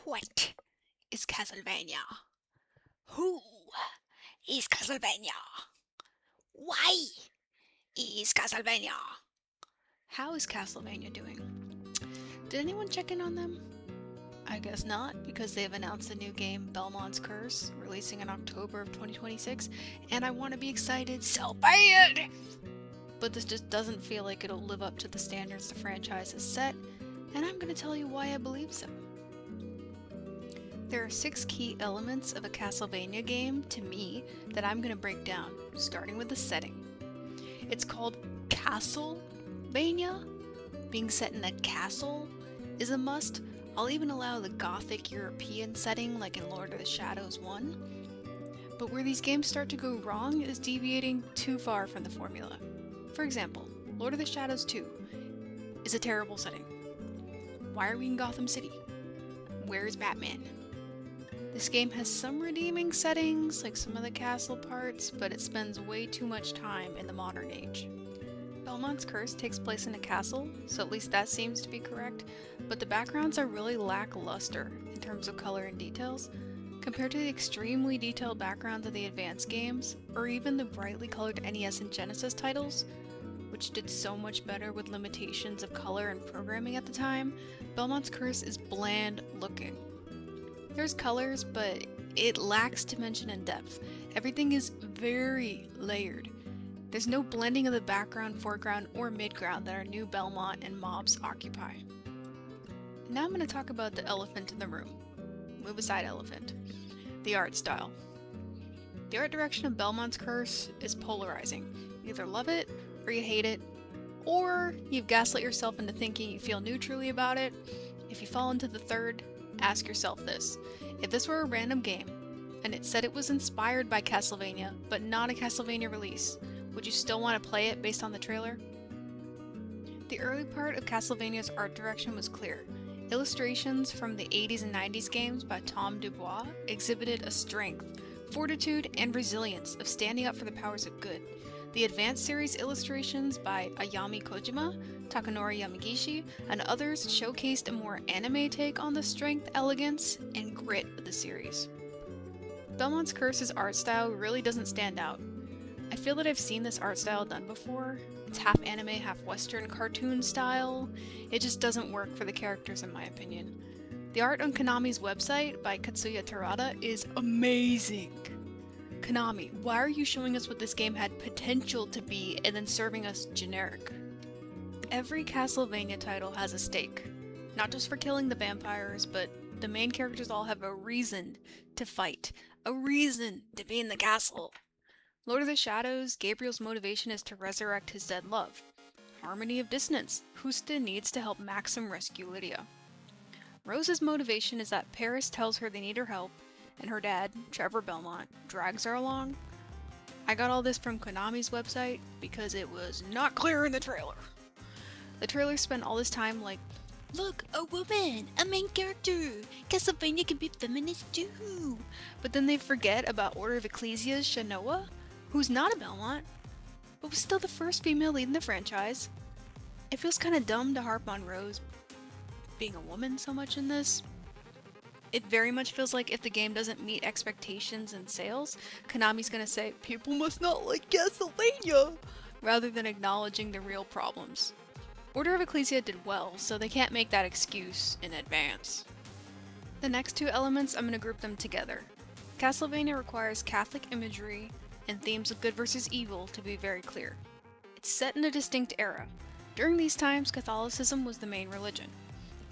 What is Castlevania? Who is Castlevania? Why is Castlevania? How is Castlevania doing? Did anyone check in on them? I guess not, because they've announced the new game Belmont's Curse, releasing in October of 2026, and I want to be excited so bad! But this just doesn't feel like it'll live up to the standards the franchise has set, and I'm going to tell you why I believe so. There are 6 key elements of a Castlevania game, to me, that I'm going to break down, starting with the setting. It's called Castlevania. Being set in a castle is a must. I'll even allow the gothic European setting like in Lord of the Shadows 1. But where these games start to go wrong is deviating too far from the formula. For example, Lord of the Shadows 2 is a terrible setting. Why are we in Gotham City? Where's Batman? This game has some redeeming settings, like some of the castle parts, but it spends way too much time in the modern age. Belmont's Curse takes place in a castle, so at least that seems to be correct, but the backgrounds are really lackluster in terms of color and details, compared to the extremely detailed backgrounds of the advanced games, or even the brightly colored NES and Genesis titles, which did so much better with limitations of color and programming at the time. Belmont's Curse is bland looking. There's colors, but it lacks dimension and depth. Everything is very layered. There's no blending of the background, foreground, or midground that our new Belmont and mobs occupy. Now I'm going to talk about the elephant in the room. Move aside, elephant. The art style. The art direction of Belmont's Curse is polarizing. You either love it, or you hate it, or you've gaslit yourself into thinking you feel neutrally about it. If you fall into the third, ask yourself this. If this were a random game, and it said it was inspired by Castlevania, but not a Castlevania release, would you still want to play it based on the trailer? The early part of Castlevania's art direction was clear. Illustrations from the 80s and 90s games by Tom Dubois exhibited a strength, fortitude, and resilience of standing up for the powers of good. The Advanced Series illustrations by Ayami Kojima, Takanori Yamagishi, and others showcased a more anime take on the strength, elegance, and grit of the series. Belmont's Curse's art style really doesn't stand out. I feel that I've seen this art style done before. It's half anime, half western cartoon style. It just doesn't work for the characters in my opinion. The art on Konami's website by Katsuya Terada is amazing. Konami, why are you showing us what this game had potential to be and then serving us generic? Every Castlevania title has a stake. Not just for killing the vampires, but the main characters all have a reason to fight. A reason to be in the castle. Lord of the Shadows, Gabriel's motivation is to resurrect his dead love. Harmony of Dissonance, Husta needs to help Maxim rescue Lydia. Rose's motivation is that Paris tells her they need her help, and her dad, Trevor Belmont, drags her along. I got all this from Konami's website because it was not clear in the trailer. The trailer spent all this time like, look, a woman, a main character, Castlevania can be feminist too. But then they forget about Order of Ecclesia's Shanoa, who's not a Belmont, but was still the first female lead in the franchise. It feels kind of dumb to harp on Rose being a woman so much in this. It very much feels like if the game doesn't meet expectations and sales, Konami's gonna say, people must not like Castlevania, rather than acknowledging the real problems. Order of Ecclesia did well, so they can't make that excuse in advance. The next 2 elements, I'm gonna group them together. Castlevania requires Catholic imagery and themes of good versus evil to be very clear. It's set in a distinct era. During these times, Catholicism was the main religion.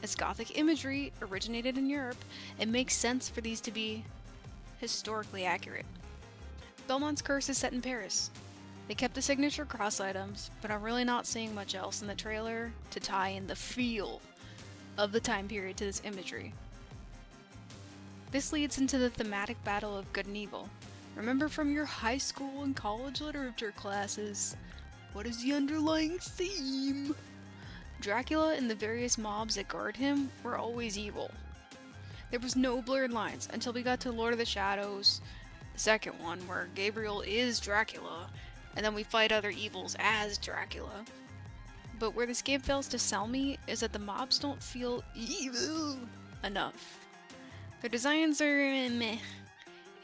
As Gothic imagery originated in Europe, it makes sense for these to be historically accurate. Belmont's Curse is set in Paris. They kept the signature cross items, but I'm really not seeing much else in the trailer to tie in the feel of the time period to this imagery. This leads into the thematic battle of good and evil. Remember from your high school and college literature classes, what is the underlying theme? Dracula and the various mobs that guard him were always evil. There was no blurred lines until we got to Lord of the Shadows, the second one, where Gabriel is Dracula, and then we fight other evils as Dracula. But where this game fails to sell me is that the mobs don't feel evil enough. Their designs are meh,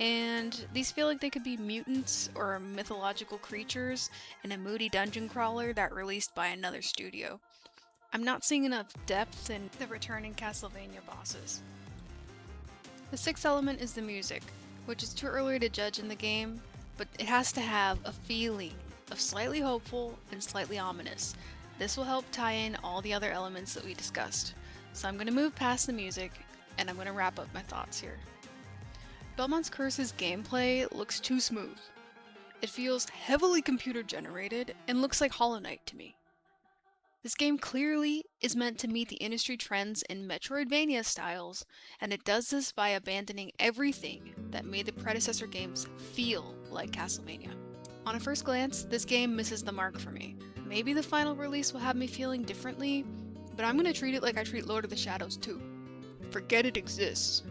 and these feel like they could be mutants or mythological creatures in a moody dungeon crawler that released by another studio. I'm not seeing enough depth in the returning Castlevania bosses. The sixth element is the music, which is too early to judge in the game, but it has to have a feeling of slightly hopeful and slightly ominous. This will help tie in all the other elements that we discussed. So I'm going to move past the music, and I'm going to wrap up my thoughts here. Belmont's Curse's gameplay looks too smooth. It feels heavily computer generated and looks like Hollow Knight to me. This game clearly is meant to meet the industry trends in Metroidvania styles, and it does this by abandoning everything that made the predecessor games feel like Castlevania. On a first glance, this game misses the mark for me. Maybe the final release will have me feeling differently, but I'm gonna treat it like I treat Lord of the Shadows 2. Forget it exists.